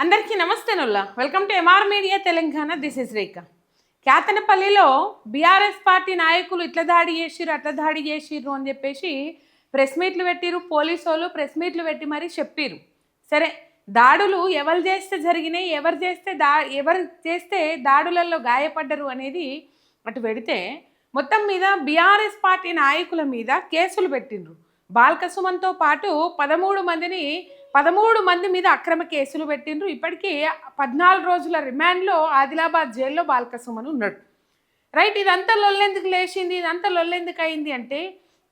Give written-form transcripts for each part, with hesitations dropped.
అందరికీ నమస్తే నుల్లా welcome to MR media Telangana. This is Rekha. కేతనపల్లిలో బీఆర్ఎస్ పార్టీ నాయకులు ఇట్లా దాడి చేసిర్రు అట్లా దాడి చేసిర్రు అని చెప్పేసి ప్రెస్ మీట్లు పెట్టిరు. పోలీసు వాళ్ళు ప్రెస్ మీట్లు పెట్టి మరీ చెప్పిరు. సరే, దాడులు ఎవరు చేస్తే జరిగినాయి, ఎవరు చేస్తే దాడులలో గాయపడ్డరు అనేది అటు పెడితే, మొత్తం మీద బీఆర్ఎస్ పార్టీ నాయకుల మీద కేసులు పెట్టిండ్రు. బాల్క సుమన్తో పాటు 13 మంది మీద అక్రమ కేసులు పెట్టిండ్రు. ఇప్పటికీ 14 రోజుల రిమాండ్లో ఆదిలాబాద్ జైల్లో బాల్క సుమన్ ఉన్నాడు. రైట్, ఇదంతా లొల్లెందుకు లేచింది, ఇదంతా లొల్లెందుకు అయింది అంటే,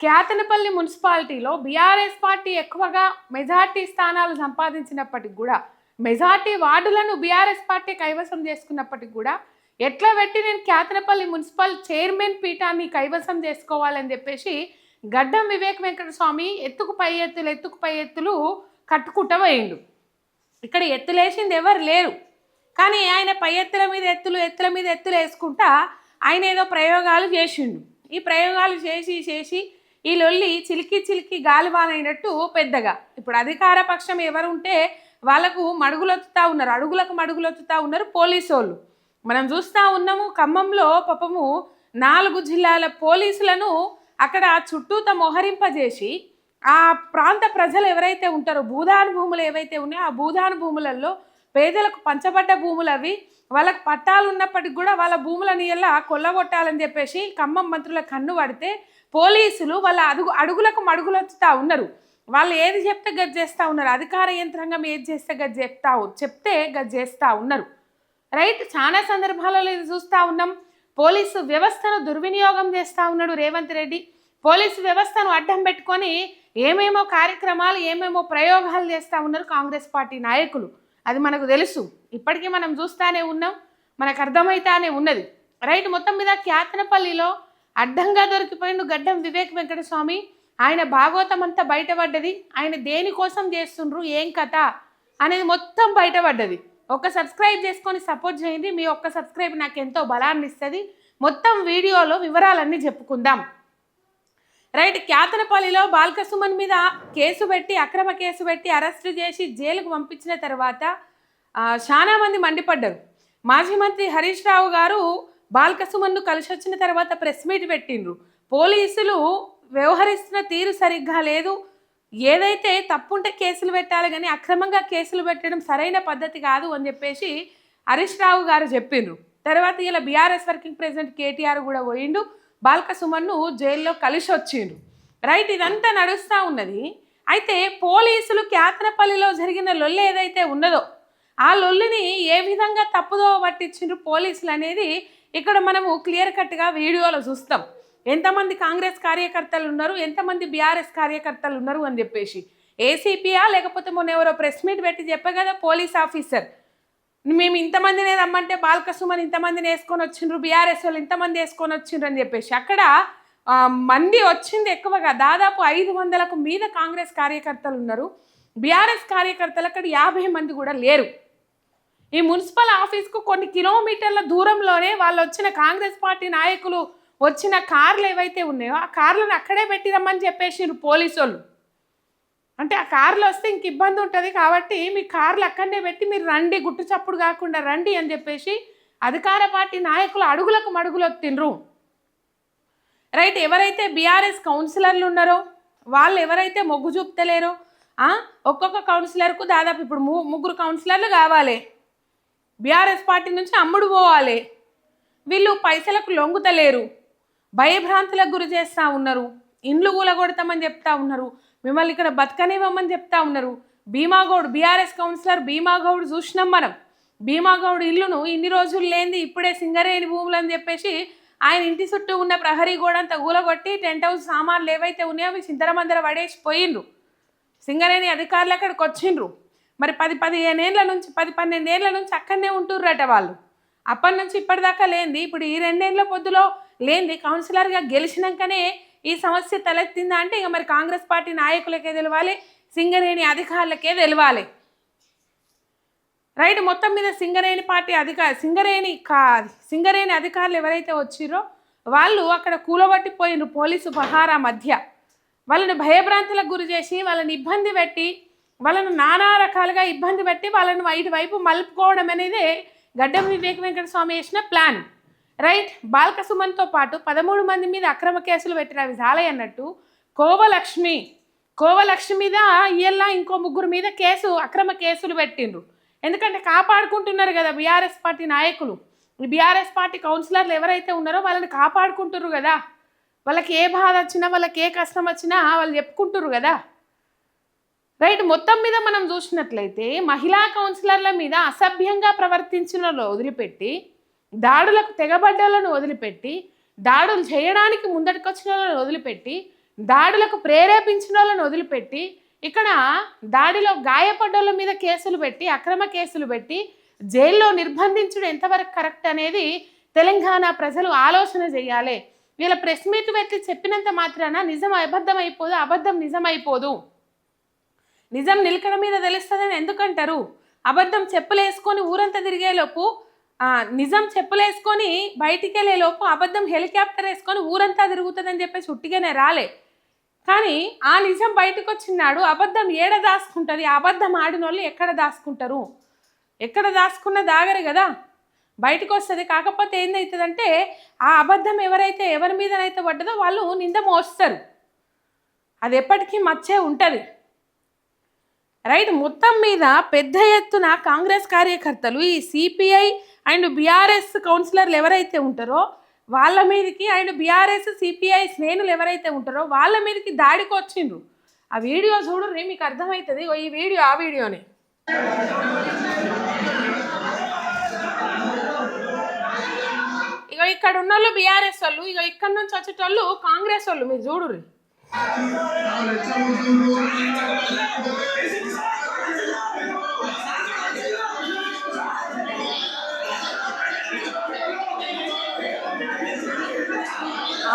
కేతనపల్లి మున్సిపాలిటీలో బీఆర్ఎస్ పార్టీ ఎక్కువగా మెజార్టీ స్థానాలు సంపాదించినప్పటికి కూడా, మెజార్టీ వార్డులను బీఆర్ఎస్ పార్టీ కైవసం చేసుకున్నప్పటికి కూడా, ఎట్లా పెట్టి నేను కేతనపల్లి మున్సిపల్ చైర్మన్ పీఠాన్ని కైవసం చేసుకోవాలని చెప్పేసి గడ్డం వివేక్ వెంకటస్వామి ఎత్తుకు పై ఎత్తులు కట్టుకుంటూ పోయిండు. ఇక్కడ ఎత్తులేసింది ఎవరు లేరు, కానీ ఆయన పై ఎత్తుల మీద ఎత్తులు వేసుకుంటా ఆయన ఏదో ప్రయోగాలు చేసిండు. ఈ ప్రయోగాలు చేసి ఈ లొల్లి చిలికి గాలివానైనట్టు పెద్దగా ఇప్పుడు అధికార పక్షం ఎవరు ఉంటే వాళ్ళకు అడుగులకు మడుగులొత్తుతా ఉన్నారు పోలీసు వాళ్ళు. మనం చూస్తూ ఉన్నాము, ఖమ్మంలో పాపము 4 జిల్లాల పోలీసులను అక్కడ చుట్టూత మొహరింపజేసి ఆ ప్రాంత ప్రజలు ఎవరైతే ఉంటారో, భూదాన భూములు ఏవైతే ఉన్నాయో ఆ భూదాన భూములలో పేదలకు పంచబడ్డ భూములు అవి, వాళ్ళకు పట్టాలు ఉన్నప్పటికి కూడా వాళ్ళ భూములని ఎలా కొల్లగొట్టాలని చెప్పేసి ఖమ్మం మంత్రుల కన్ను పడితే పోలీసులు వాళ్ళ అడుగులకు మడుగులొత్తుతా ఉన్నారు. వాళ్ళు ఏది చెప్తే గది చేస్తూ ఉన్నారు. అధికార యంత్రాంగం ఏది చేస్తే చెప్తే గది చేస్తూ ఉన్నారు. రైట్, చాలా సందర్భాలలో ఇది చూస్తూ ఉన్నాం. పోలీసు వ్యవస్థను దుర్వినియోగం చేస్తూ ఉన్నాడు రేవంత్ రెడ్డి. పోలీసు వ్యవస్థను అడ్డం పెట్టుకొని ఏమేమో కార్యక్రమాలు, ఏమేమో ప్రయోగాలు చేస్తూ ఉన్నారు కాంగ్రెస్ పార్టీ నాయకులు. అది మనకు తెలుసు, ఇప్పటికీ మనం చూస్తూనే ఉన్నాం, మనకు అర్థమవుతానే ఉన్నది. రైట్, మొత్తం మీద కేతనపల్లిలో అడ్డంగా దొరికిపోయిండు గడ్డం వివేక్ వెంకటస్వామి. ఆయన భాగవతం అంతా బయటపడ్డది. ఆయన దేనికోసం చేస్తుండ్రు, ఏం కథ అనేది మొత్తం బయటపడ్డది. ఒక్క సబ్స్క్రైబ్ చేసుకొని సపోర్ట్ చేయండి. మీ ఒక్క సబ్స్క్రైబ్ నాకు ఎంతో బలాన్ని ఇస్తుంది. మొత్తం వీడియోలో వివరాలన్నీ చెప్పుకుందాం. రైట్, కేతనపల్లిలో బాల్క సుమన్ మీద అక్రమ కేసు పెట్టి అరెస్టు చేసి జైలుకు పంపించిన తర్వాత చాలా మంది మండిపడ్డారు. మాజీ మంత్రి హరీష్ రావు గారు బాల్క సుమన్ను కలిసి వచ్చిన తర్వాత ప్రెస్ మీట్ పెట్టిండ్రు. పోలీసులు వ్యవహరిస్తున్న తీరు సరిగ్గా లేదు, ఏదైతే తప్పుంటే కేసులు పెట్టాలి కానీ అక్రమంగా కేసులు పెట్టడం సరైన పద్ధతి కాదు అని చెప్పేసి హరీష్ రావు గారు చెప్పిండ్రు. తర్వాత ఇలా బీఆర్ఎస్ వర్కింగ్ ప్రెసిడెంట్ కేటీఆర్ కూడా పోయిండు, బాల్క సుమన్ను జైల్లో కలిసి వచ్చిండ్రు. రైట్, ఇదంతా నడుస్తూ ఉన్నది. అయితే పోలీసులు కేతనపల్లిలో జరిగిన లొల్లి ఏదైతే ఉన్నదో ఆ లొల్లిని ఏ విధంగా తప్పుదో పట్టించిండ్రు పోలీసులు అనేది ఇక్కడ మనము క్లియర్ కట్గా వీడియోలో చూస్తాం. ఎంతమంది కాంగ్రెస్ కార్యకర్తలు ఉన్నారు, ఎంతమంది బీఆర్ఎస్ కార్యకర్తలు ఉన్నారు అని చెప్పేసి. ఏసీపీయా లేకపోతే మొన్న ఎవరో ప్రెస్ మీట్ పెట్టి చెప్పే కదా పోలీస్ ఆఫీసర్, మేము ఇంతమందినే రమ్మంటే బాల్క సుమన్ ఇంతమందిని వేసుకొని వచ్చిండ్రు, బీఆర్ఎస్ వాళ్ళు ఇంతమంది వేసుకొని వచ్చిండ్రు అని చెప్పేసి. అక్కడ మంది వచ్చింది ఎక్కువగా, దాదాపు 500కు మీద కాంగ్రెస్ కార్యకర్తలు ఉన్నారు. బీఆర్ఎస్ కార్యకర్తలు అక్కడ 50 మంది కూడా లేరు. ఈ మున్సిపల్ ఆఫీస్కు కొన్ని కిలోమీటర్ల దూరంలోనే వాళ్ళు వచ్చిన కాంగ్రెస్ పార్టీ నాయకులు వచ్చిన కార్లు ఏవైతే ఉన్నాయో ఆ కార్లను అక్కడే పెట్టి రమ్మని చెప్పేసారు పోలీసు వాళ్ళు. అంటే ఆ కార్లు వస్తే ఇంక ఇబ్బంది ఉంటుంది కాబట్టి మీ కార్లు అక్కడనే పెట్టి మీరు రండి, గుట్టు చప్పుడు కాకుండా రండి అని చెప్పేసి అధికార పార్టీ నాయకులు అడుగులకు మడుగులొత్తిండ్రు. రైట్, ఎవరైతే బీఆర్ఎస్ కౌన్సిలర్లు ఉన్నారో వాళ్ళు ఎవరైతే మొగ్గు చూపుతలేరో, ఒక్కొక్క కౌన్సిలర్కు దాదాపు ఇప్పుడు 3 కౌన్సిలర్లు కావాలి, బీఆర్ఎస్ పార్టీ నుంచి అమ్ముడు పోవాలి, వీళ్ళు పైసలకు లొంగుతలేరు, భయభ్రాంతులకు గురి చేస్తూ ఉన్నారు, ఇండ్లు కూలగొడతామని చెప్తా ఉన్నారు, మిమ్మల్ని ఇక్కడ బతకనివ్వమని చెప్తా ఉన్నారు. భీమాగౌడ్ బీఆర్ఎస్ కౌన్సిలర్ భీమాగౌడ్ చూసినాం మనం. భీమాగౌడ్ ఇల్లును ఇన్ని రోజులు లేనిది ఇప్పుడే సింగరేణి భూములు అని చెప్పేసి ఆయన ఇంటి చుట్టూ ఉన్న ప్రహరీ గోడ అంతా కూలగొట్టి టెంట్ హౌస్ సామాన్లు ఏవైతే ఉన్నాయో అవి చిందరమందర పడేసి పోయిండ్రు. సింగరేణి అధికారులు అక్కడికి వచ్చిండ్రు. మరి 10-12 ఏళ్ళ నుంచి అక్కడనే ఉంటుర్రట వాళ్ళు. అప్పటి నుంచి ఇప్పటిదాకా లేనిది ఇప్పుడు ఈ 2 ఏళ్ళ పొద్దులో లేనిది కౌన్సిలర్గా గెలిచినాకనే ఈ సమస్య తలెత్తిందా అంటే ఇక మరి కాంగ్రెస్ పార్టీ నాయకులకే తెలవాలి, సింగరేణి అధికారులకే తెలవాలి. రైట్, మొత్తం మీద సింగరేణి అధికారులు ఎవరైతే వచ్చిరో వాళ్ళు అక్కడ కూలబట్టిపోయినరు పోలీసు పహారా మధ్య. వాళ్ళని భయభ్రాంతులకు గురి చేసి వాళ్ళని ఇబ్బంది పెట్టి వాళ్ళను నానా రకాలుగా ఇబ్బంది పెట్టి వాళ్ళను ఇటువైపు మలుపుకోవడం అనేది గడ్డం వివేక్ వెంకటస్వామి వేసిన ప్లాన్. రైట్. బాల్క సుమన్తో పాటు 13 మంది మీద అక్రమ కేసులు పెట్టిన అవి చాలే అన్నట్టు కోవలక్ష్మి మీద ఇయ్యల్లా ఇంకో 3 మీద అక్రమ కేసులు పెట్టిండ్రు. ఎందుకంటే కాపాడుకుంటున్నారు కదా బీఆర్ఎస్ పార్టీ నాయకులు. ఈ బీఆర్ఎస్ పార్టీ కౌన్సిలర్లు ఎవరైతే ఉన్నారో వాళ్ళని కాపాడుకుంటున్నారు కదా. వాళ్ళకి ఏ బాధ వచ్చినా వాళ్ళకి ఏ కష్టం వచ్చినా వాళ్ళు చెప్పుకుంటున్నారు కదా. రైట్. మొత్తం మీద మనం చూసినట్లయితే మహిళా కౌన్సిలర్ల మీద అసభ్యంగా ప్రవర్తించిన వదిలిపెట్టి, దాడులకు తెగబడ్డలను వదిలిపెట్టి, దాడులు చేయడానికి ముందటికొచ్చిన వాళ్ళని వదిలిపెట్టి, దాడులకు ప్రేరేపించిన వాళ్ళని వదిలిపెట్టి, ఇక్కడ దాడిలో గాయపడ్డోళ్ళ మీద కేసులు పెట్టి, అక్రమ కేసులు పెట్టి జైల్లో నిర్బంధించడం ఎంతవరకు కరెక్ట్ అనేది తెలంగాణ ప్రజలు ఆలోచన చేయాలి. వీళ్ళ ప్రెస్ మీట్ పెట్టి చెప్పినంత మాత్రాన నిజం అబద్ధం అయిపోదు, అబద్ధం నిజమైపోదు. నిజం నిలకడ మీద తెలుస్తుందని ఎందుకంటారు? అబద్ధం చెప్పులేసుకొని ఊరంతా తిరిగేలోపు, నిజం చెప్పులేసుకొని బయటికి వెళ్ళేలోపు అబద్ధం హెలికాప్టర్ వేసుకొని ఊరంతా తిరుగుతుందని చెప్పేసి ఉట్టిగానే రాలే. కానీ ఆ నిజం బయటకు వచ్చినాడు అబద్ధం ఏడ దాచుకుంటుంది? అబద్ధం ఆడిన వాళ్ళు ఎక్కడ దాచుకుంటారు? ఎక్కడ దాచుకున్న దాగరు కదా, బయటకు వస్తుంది. కాకపోతే ఏందవుతుందంటే ఆ అబద్ధం ఎవరి మీదనైతే పడ్డదో వాళ్ళు నింద మోస్తారు. అది ఎప్పటికీ మచ్చే ఉంటుంది. రైట్. మొత్తం మీద పెద్ద ఎత్తున కాంగ్రెస్ కార్యకర్తలు ఈ సిపిఐ అండ్ బీఆర్ఎస్ కౌన్సిలర్లు ఎవరైతే ఉంటారో వాళ్ళ మీదకి, అండ్ బీఆర్ఎస్ సిపిఐ శ్రేణులు ఎవరైతే ఉంటారో వాళ్ళ మీదకి దాడికి వచ్చిండ్రు. ఆ వీడియో చూడరు, మీకు అర్థమవుతుంది. ఈ వీడియో ఆ వీడియోని ఇక్కడ ఉన్న వాళ్ళు బీఆర్ఎస్ వాళ్ళు, ఇక్కడ నుంచి వచ్చేటోళ్ళు కాంగ్రెస్ వాళ్ళు. మీరు చూడుర్రి.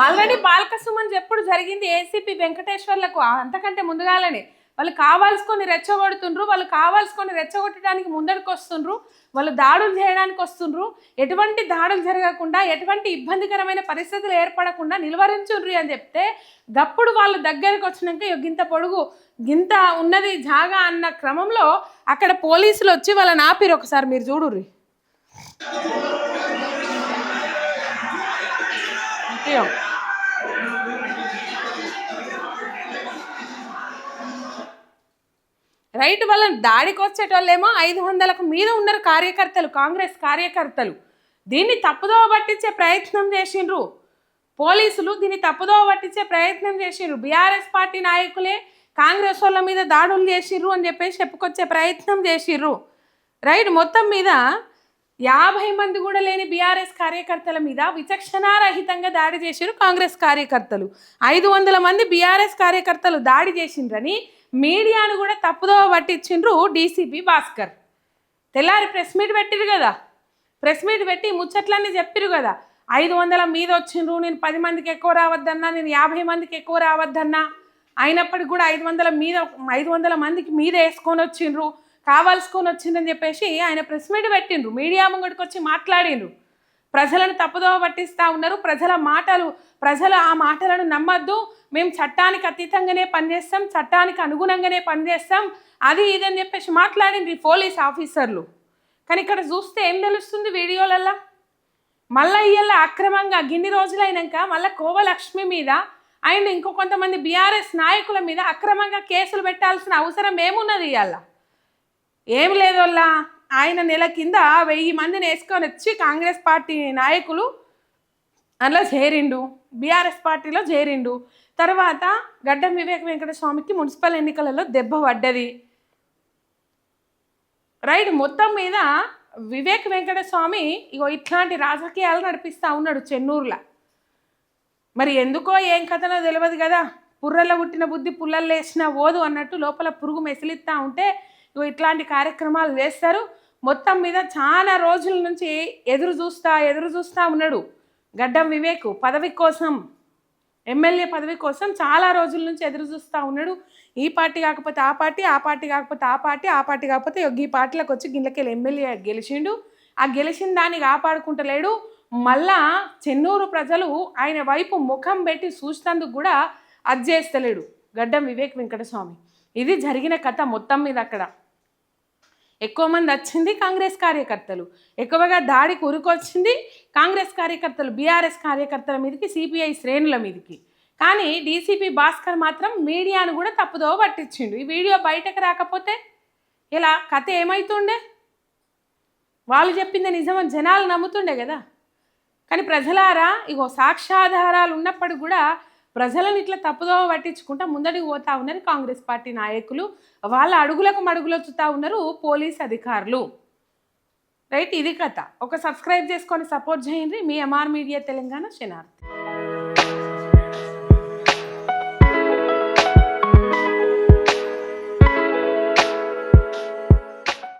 ఆల్రెడీ బాల్క సుమన్ ఎప్పుడు జరిగింది ఏసీపీ వెంకటేశ్వర్లకు అంతకంటే ముందుగాలనే వాళ్ళు కావాల్సుకొని రెచ్చగొడుతుండ్రు. వాళ్ళు కావాల్సుకొని రెచ్చగొట్టడానికి ముందరికి వస్తుండ్రు. వాళ్ళు దాడులు చేయడానికి వస్తుండ్రు. ఎటువంటి దాడులు జరగకుండా, ఎటువంటి ఇబ్బందికరమైన పరిస్థితులు ఏర్పడకుండా నిలువరించుండ్రి అని చెప్తే గప్పుడు వాళ్ళు దగ్గరికి వచ్చినాక గింత పొడుగు గింత ఉన్నది జాగా అన్న క్రమంలో అక్కడ పోలీసులు వచ్చి వాళ్ళని ఆపిరు. ఒకసారి మీరు చూడుర్రి. రైట్. వాళ్ళని దాడికి వచ్చేటోళ్ళేమో 500కు మీద ఉన్నారు కార్యకర్తలు, కాంగ్రెస్ కార్యకర్తలు. దీన్ని తప్పుదోవ పట్టించే ప్రయత్నం చేసిండ్రు పోలీసులు. దీన్ని తప్పుదోవ పట్టించే ప్రయత్నం చేసిండ్రు. బీఆర్ఎస్ పార్టీ నాయకులే కాంగ్రెస్ వాళ్ళ మీద దాడులు చేసిర్రు అని చెప్పేసి చెప్పుకొచ్చే ప్రయత్నం చేసిర్రు. రైట్. మొత్తం మీద 50 మంది కూడా లేని బీఆర్ఎస్ కార్యకర్తల మీద విచక్షణారహితంగా దాడి చేసిరు కాంగ్రెస్ కార్యకర్తలు. 500 మంది బీఆర్ఎస్ కార్యకర్తలు దాడి చేసిండ్రని మీడియాను కూడా తప్పుదోవ పట్టించిండ్రు డీసీపీ భాస్కర్. తెల్లారి ప్రెస్ మీట్ పెట్టిరు కదా. ప్రెస్ మీట్ పెట్టి ముచ్చట్లన్నీ చెప్పిరు కదా. 500 మీద వచ్చిండ్రు, నేను 10 మందికి ఎక్కువ రావద్దన్నా, నేను 50 మందికి ఎక్కువ రావద్దన్నా, అయినప్పటికి కూడా 500 మందికి మీద వేసుకొని వచ్చిండ్రు, కావాల్సుకొని వచ్చిందని చెప్పేసి ఆయన ప్రెస్ మీట్ పెట్టిండ్రు. మీడియా ముంగడికి వచ్చి మాట్లాడిండ్రు. ప్రజలను తప్పుదోవ పట్టిస్తూ ఉన్నారు. ప్రజలు ఆ మాటలను నమ్మద్దు, మేము చట్టానికి అతీతంగానే పనిచేస్తాం, చట్టానికి అనుగుణంగానే పనిచేస్తాం, అది ఇదని చెప్పేసి మాట్లాడిండ్రు పోలీస్ ఆఫీసర్లు. కానీ ఇక్కడ చూస్తే ఏం తెలుస్తుంది వీడియోలల్లో? మళ్ళీ ఇయ్యాల అక్రమంగా గిన్ని రోజులైనాక మళ్ళీ కోవలక్ష్మి మీద అండ్ ఇంకో కొంతమంది బీఆర్ఎస్ నాయకుల మీద అక్రమంగా కేసులు పెట్టాల్సిన అవసరం ఏమున్నది? ఇవాళ ఏం లేదు. ఆయన నెల కింద 1000 మందిని వేసుకొని వచ్చి కాంగ్రెస్ పార్టీ నాయకులు అందులో చేరిండు, బీఆర్ఎస్ పార్టీలో చేరిండు. తర్వాత గడ్డం వివేక్ వెంకటస్వామికి మున్సిపల్ ఎన్నికలలో దెబ్బ పడ్డది. రైట్. మొత్తం మీద వివేక్ వెంకటస్వామి ఇట్లాంటి రాజకీయాలు నడిపిస్తూ ఉన్నాడు చెన్నూరులో. మరి ఎందుకో ఏం కథనో తెలియదు కదా. పుర్రలో పుట్టిన బుద్ధి పుల్లల్లో వేసిన ఓదు అన్నట్టు లోపల పురుగు మెసిలిస్తూ ఉంటే ఇట్లాంటి కార్యక్రమాలు చేస్తారు. మొత్తం మీద చాలా రోజుల నుంచి ఎదురు చూస్తూ ఉన్నాడు గడ్డం వివేక్ పదవి కోసం, ఎమ్మెల్యే పదవి కోసం చాలా రోజుల నుంచి ఎదురు చూస్తూ ఉన్నాడు. ఈ పార్టీ కాకపోతే ఆ పార్టీ, ఆ పార్టీ కాకపోతే ఆ పార్టీ, ఆ పార్టీ కాకపోతే ఈ పార్టీలకు వచ్చి గిళ్ళకెళ్ళి ఎమ్మెల్యే గెలిచిండు. ఆ గెలిచిన దాన్ని కాపాడుకుంటలేడు. మళ్ళా చెన్నూరు ప్రజలు ఆయన వైపు ముఖం పెట్టి చూసినందుకు కూడా అది చేస్తలేడు గడ్డం వివేక్ వెంకటస్వామి. ఇది జరిగిన కథ మొత్తం మీద. అక్కడ ఎక్కువ మంది వచ్చింది కాంగ్రెస్ కార్యకర్తలు, ఎక్కువగా దాడికి ఉరికొచ్చింది కాంగ్రెస్ కార్యకర్తలు, బీఆర్ఎస్ కార్యకర్తల మీదకి, సిపిఐ శ్రేణుల మీదకి. కానీ డీసీపీ భాస్కర్ మాత్రం మీడియాను కూడా తప్పుదో పట్టించిండు. ఈ వీడియో బయటకు రాకపోతే ఇలా కథ ఏమవుతుండే? వాళ్ళు చెప్పింది నిజమని జనాలు నమ్ముతుండే కదా. కానీ ప్రజలారా, ఇగో సాక్ష్యాధారాలు ఉన్నప్పుడు కూడా ప్రజలను ఇట్లా తప్పుదో పట్టించుకుంటా ముందడికి పోతా ఉన్నారు కాంగ్రెస్ పార్టీ నాయకులు. వాళ్ళ అడుగులకు మడుగులొచ్చుతా ఉన్నారు పోలీస్ అధికారులు. రైట్, ఇది కథ. ఒక సబ్స్క్రైబ్ చేసుకొని సపోర్ట్ చేయండి. మీ ఎంఆర్ మీడియా తెలంగాణ, శనార్థి.